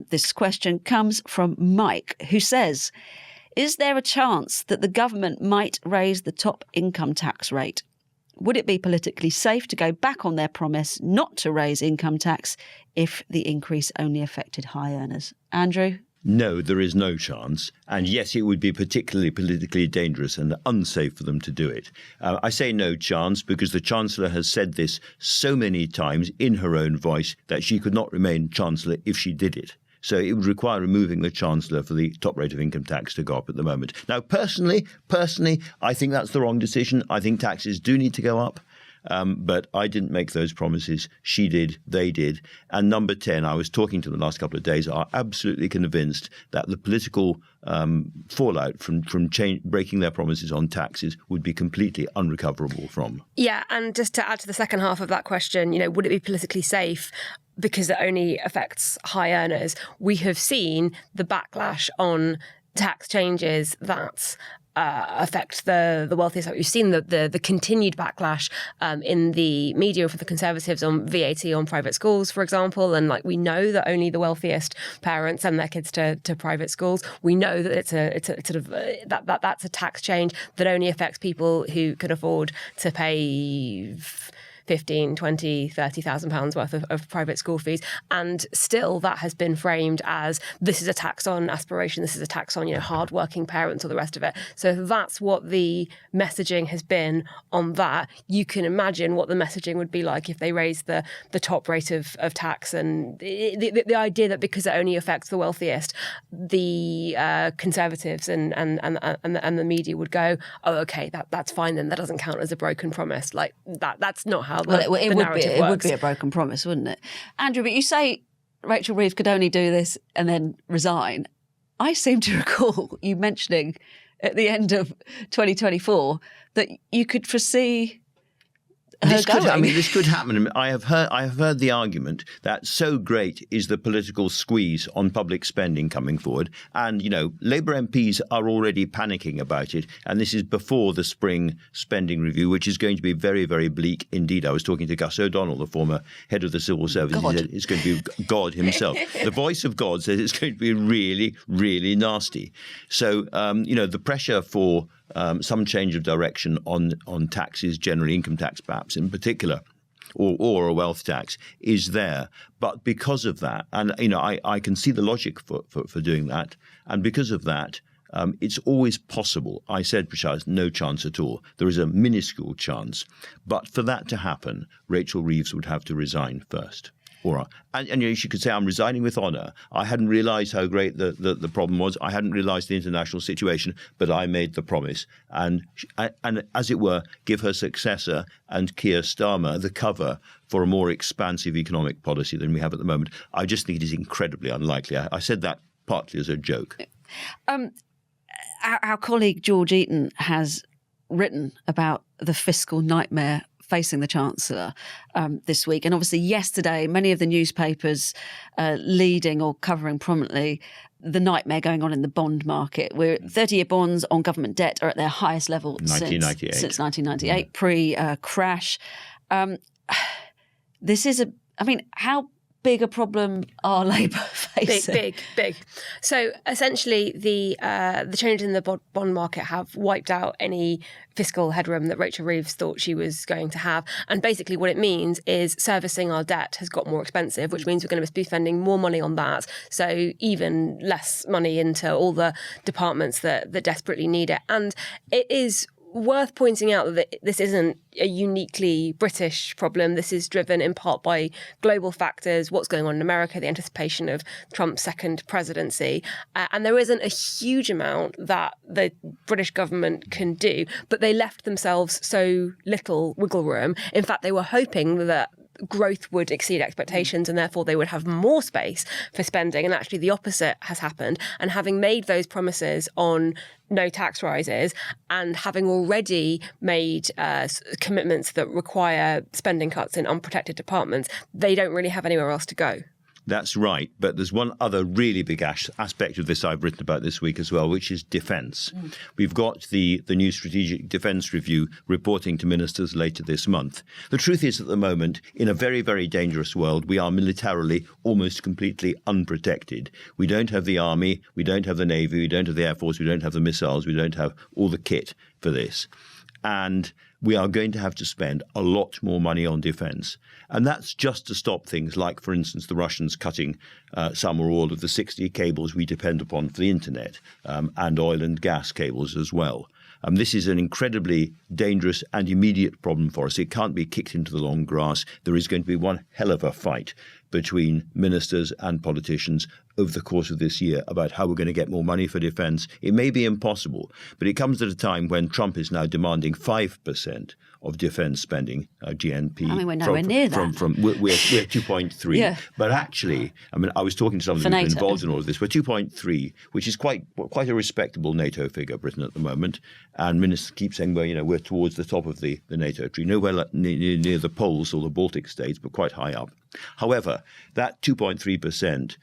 This question comes from Mike, who says, is there a chance that the government might raise the top income tax rate? Would it be politically safe to go back on their promise not to raise income tax if the increase only affected high earners? Andrew? No, there is no chance. And yes, it would be particularly politically dangerous and unsafe for them to do it. I say no chance because the Chancellor has said this so many times in her own voice that she could not remain Chancellor if she did it. So it would require removing the Chancellor for the top rate of income tax to go up at the moment. Now, personally, I think that's the wrong decision. I think taxes do need to go up. But I didn't make those promises. She did. They did. And number 10, I was talking to them the last couple of days, are absolutely convinced that the political fallout from breaking their promises on taxes would be completely unrecoverable from. Yeah. And just to add to the second half of that question, would it be politically safe? Because it only affects high earners. We have seen the backlash on tax changes that affect the wealthiest. We've seen the continued backlash in the media for the Conservatives on VAT on private schools, for example. And we know that only the wealthiest parents send their kids to private schools. We know that it's a sort of that's a tax change that only affects people who can afford to pay 15, 20, 30,000 pounds worth of private school fees. And still that has been framed as this is a tax on aspiration. This is a tax on, hardworking parents or the rest of it. So if that's what the messaging has been on that, you can imagine what the messaging would be like if they raised the top rate of tax. And the idea that because it only affects the wealthiest, the Conservatives and the media would go, oh, okay, that's fine then. That doesn't count as a broken promise. That's not how it would be a broken promise, wouldn't it? Andrew, but you say Rachel Reeves could only do this and then resign. I seem to recall you mentioning at the end of 2024 that you could foresee this could happen. I have heard the argument that so great is the political squeeze on public spending coming forward. And, Labour MPs are already panicking about it. And this is before the spring spending review, which is going to be very, very bleak indeed. I was talking to Gus O'Donnell, the former head of the Civil Service. He said it's going to be God himself. The voice of God says it's going to be really, really nasty. So, the pressure for some change of direction on taxes, generally income tax perhaps in particular, or a wealth tax is there. But because of that, and I can see the logic for doing that, and because of that, it's always possible. I said, Prashad, no chance at all. There is a minuscule chance. But for that to happen, Rachel Reeves would have to resign first. And she could say, I'm resigning with honour. I hadn't realised how great the problem was. I hadn't realised the international situation, but I made the promise. And as it were, give her successor and Keir Starmer the cover for a more expansive economic policy than we have at the moment. I just think it is incredibly unlikely. I said that partly as a joke. Our colleague George Eaton has written about the fiscal nightmare facing the Chancellor this week. And obviously yesterday, many of the newspapers leading or covering prominently the nightmare going on in the bond market. 30-year bonds on government debt are at their highest level since 1998, pre-crash. This is how big a problem are Labour facing? Big. So essentially, the changes in the bond market have wiped out any fiscal headroom that Rachel Reeves thought she was going to have. And basically what it means is servicing our debt has got more expensive, which means we're going to be spending more money on that. So even less money into all the departments that desperately need it. And it is worth pointing out that this isn't a uniquely British problem. This is driven in part by global factors, what's going on in America, the anticipation of Trump's second presidency. And there isn't a huge amount that the British government can do, but they left themselves so little wiggle room. In fact, they were hoping that growth would exceed expectations and therefore they would have more space for spending. And actually the opposite has happened. And having made those promises on no tax rises and having already made commitments that require spending cuts in unprotected departments, they don't really have anywhere else to go. That's right. But there's one other really big aspect of this I've written about this week as well, which is defence. We've got the new Strategic Defence Review reporting to ministers later this month. The truth is, at the moment, in a very, very dangerous world, we are militarily almost completely unprotected. We don't have the army, we don't have the navy, we don't have the air force, we don't have the missiles, we don't have all the kit for this. And we are going to have to spend a lot more money on defence. And that's just to stop things like, for instance, the Russians cutting some or all of the 60 cables we depend upon for the internet, and oil and gas cables as well. This is an incredibly dangerous and immediate problem for us. It can't be kicked into the long grass. There is going to be one hell of a fight between ministers and politicians over the course of this year about how we're going to get more money for defence. It may be impossible, but it comes at a time when Trump is now demanding 5% of defence spending, GNP. I mean, we're nowhere near that. We're 2.3. Yeah. But actually, I mean, I was talking to someone who's been involved in all of this. We're 2.3, which is quite a respectable NATO figure, Britain, at the moment. And ministers keep saying, well, we're towards the top of the NATO tree, nowhere near the poles or the Baltic states, but quite high up. However, that 2.3%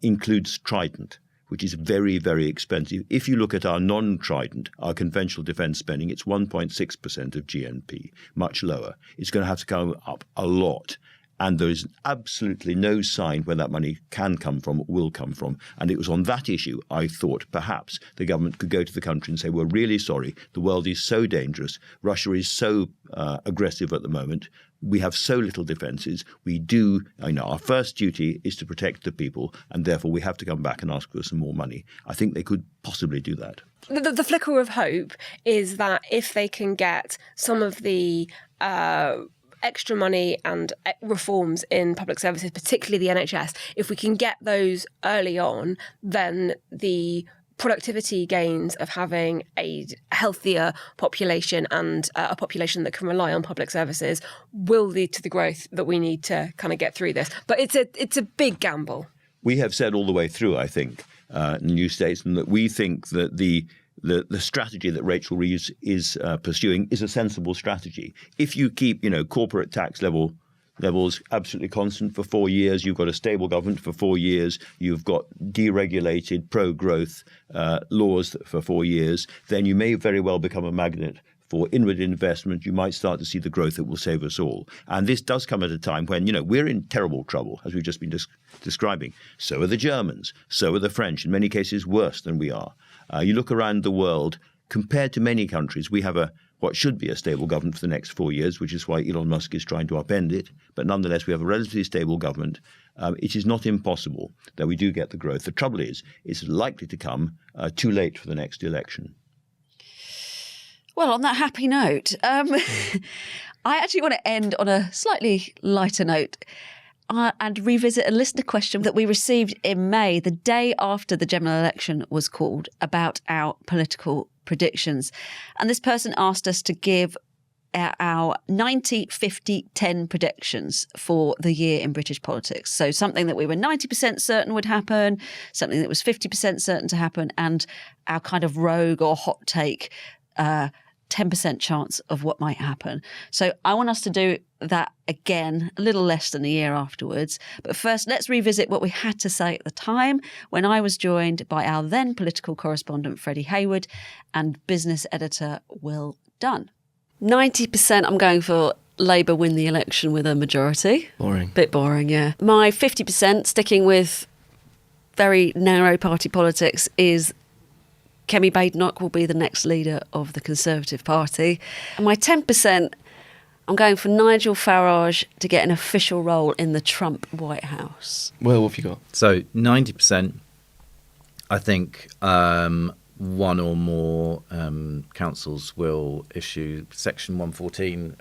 includes Trident, which is very, very expensive. If you look at our non-Trident, our conventional defence spending, it's 1.6% of GNP, much lower. It's going to have to come up a lot. And there is absolutely no sign where that money can come from, will come from. And it was on that issue I thought perhaps the government could go to the country and say, we're really sorry. The world is so dangerous. Russia is so aggressive at the moment. We have so little defences. Our first duty is to protect the people, and therefore we have to come back and ask for some more money. I think they could possibly do that. The flicker of hope is that if they can get some of the extra money and reforms in public services, particularly the NHS, if we can get those early on, then the productivity gains of having a healthier population and a population that can rely on public services will lead to the growth that we need to kind of get through this. But it's a big gamble. We have said all the way through, I think, in New Statesman, that we think that the strategy that Rachel Reeves is pursuing is a sensible strategy. If you keep, corporate tax levels absolutely constant for 4 years, you've got a stable government for 4 years, you've got deregulated pro-growth laws for 4 years, then you may very well become a magnet for inward investment. You might start to see the growth that will save us all. And this does come at a time when, we're in terrible trouble, as we've just been describing. So are the Germans, so are the French, in many cases worse than we are. You look around the world, compared to many countries, we have what should be a stable government for the next 4 years, which is why Elon Musk is trying to upend it. But nonetheless, we have a relatively stable government. It is not impossible that we do get the growth. The trouble is, it's likely to come too late for the next election. Well, on that happy note, I actually want to end on a slightly lighter note and revisit a listener question that we received in May, the day after the general election was called, about our political predictions. And this person asked us to give our 90, 50, 10 predictions for the year in British politics. So something that we were 90% certain would happen, something that was 50% certain to happen, and our kind of rogue or hot take 10% chance of what might happen. So I want us to do that again, a little less than a year afterwards. But first, let's revisit what we had to say at the time when I was joined by our then political correspondent, Freddie Hayward, and business editor, Will Dunn. 90% I'm going for Labour win the election with a majority. Boring. Bit boring, yeah. My 50%, sticking with very narrow party politics, is Kemi Badenoch will be the next leader of the Conservative Party. And my 10%, I'm going for Nigel Farage to get an official role in the Trump White House. Well, what have you got? So 90%, I think one or more councils will issue Section 114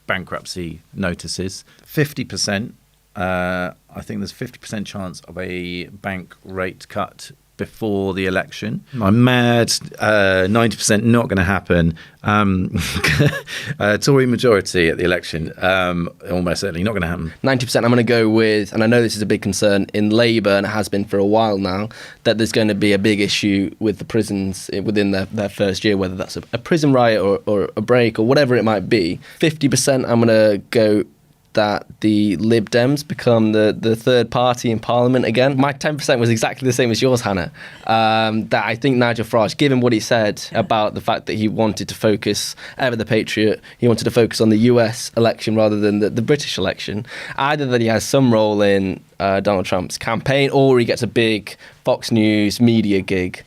bankruptcy notices. 50%, I think there's 50% chance of a bank rate cut before the election. I'm mad. 90% not going to happen. Tory majority at the election, almost certainly not going to happen. 90% I'm going to go with, and I know this is a big concern in Labour, and it has been for a while now, that there's going to be a big issue with the prisons within their first year, whether that's a prison riot or a break or whatever it might be. 50% I'm going to go that the Lib Dems become the third party in Parliament again. My 10% was exactly the same as yours, Hannah. That I think Nigel Farage, given what he said about the fact that he wanted to focus, ever the patriot, he wanted to focus on the US election rather than the British election, either that he has some role in Donald Trump's campaign or he gets a big Fox News media gig.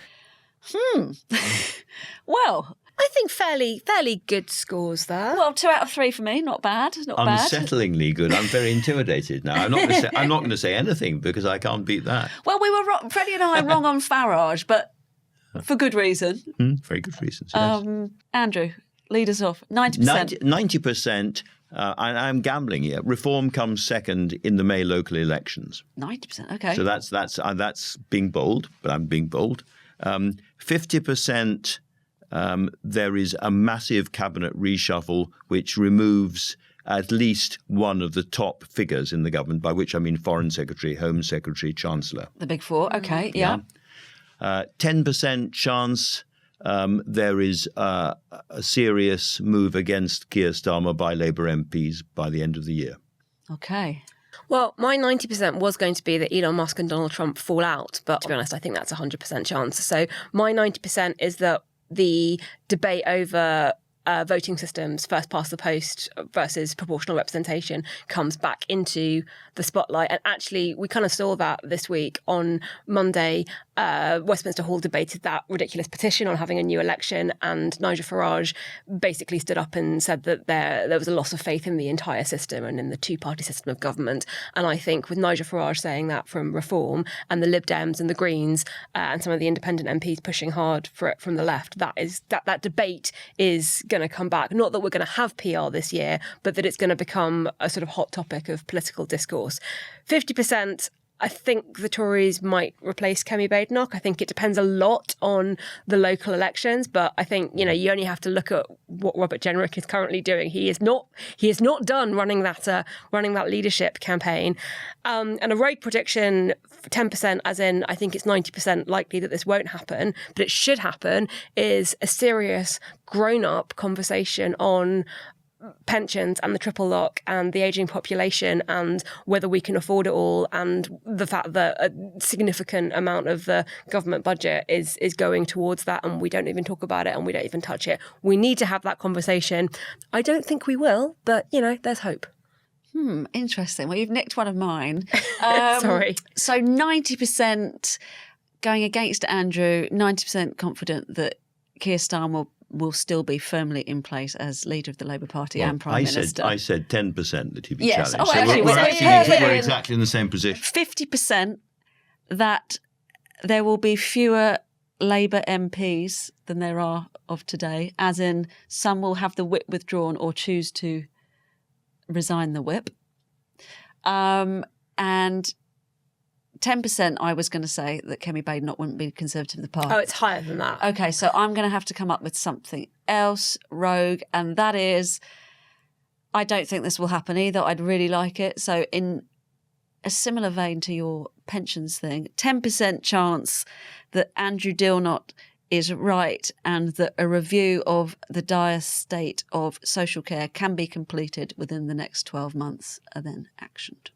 Well, I think fairly good scores there. well, 2 out of 3 for me. Not bad. Not bad. Unsettlingly good. I'm very intimidated now. I'm not going to say anything because I can't beat that. Well, we were wrong. Freddie and I are wrong on Farage, but for good reason. Very good reasons. Yes. Andrew, lead us off. 90%. 90%. I'm gambling here. Reform comes second in the May local elections. 90%. Okay. So that's being bold, but I'm being bold. 50%. There is a massive cabinet reshuffle which removes at least one of the top figures in the government, by which I mean Foreign Secretary, Home Secretary, Chancellor. The big four. Okay. Yeah. 10% chance there is a serious move against Keir Starmer by Labour MPs by the end of the year. Okay. Well, my 90% was going to be that Elon Musk and Donald Trump fall out, but to be honest, I think that's 100% chance. So my 90% is that the debate over voting systems, first past the post versus proportional representation, comes back into the spotlight. And actually, we kind of saw that this week. On Monday, Westminster Hall debated that ridiculous petition on having a new election, and Nigel Farage basically stood up and said that there was a loss of faith in the entire system and in the two-party system of government. And I think with Nigel Farage saying that from Reform and the Lib Dems and the Greens and some of the independent MPs pushing hard for it from the left, that debate is going to come back. Not that we're going to have PR this year, but that it's going to become a sort of hot topic of political discourse. 50%, I think the Tories might replace Kemi Badenoch. I think it depends a lot on the local elections, but I think, you only have to look at what Robert Jenrick is currently doing. He is not done running that leadership campaign. And a rogue prediction, 10%, as in I think it's 90% likely that this won't happen, but it should happen, is a serious grown-up conversation on pensions and the triple lock and the ageing population and whether we can afford it all, and the fact that a significant amount of the government budget is going towards that, and we don't even talk about it and we don't even touch it. We need to have that conversation. I don't think we will, but there's hope. Interesting. Well, you've nicked one of mine. Sorry. So 90% going against Andrew, 90% confident that Keir Starmer will still be firmly in place as leader of the Labour Party and Prime Minister. I said 10% that he'd be Yes. challenged. Oh, actually, we're exactly in the same position. 50% that there will be fewer Labour MPs than there are of today, as in some will have the whip withdrawn or choose to resign the whip. And 10% I was going to say that Kemi Badenoch wouldn't be Conservative of the Party. Oh, it's higher than that. Okay, so I'm going to have to come up with something else, rogue, and that is, I don't think this will happen either. I'd really like it. So in a similar vein to your pensions thing, 10% chance that Andrew Dilnot is right and that a review of the dire state of social care can be completed within the next 12 months and then actioned.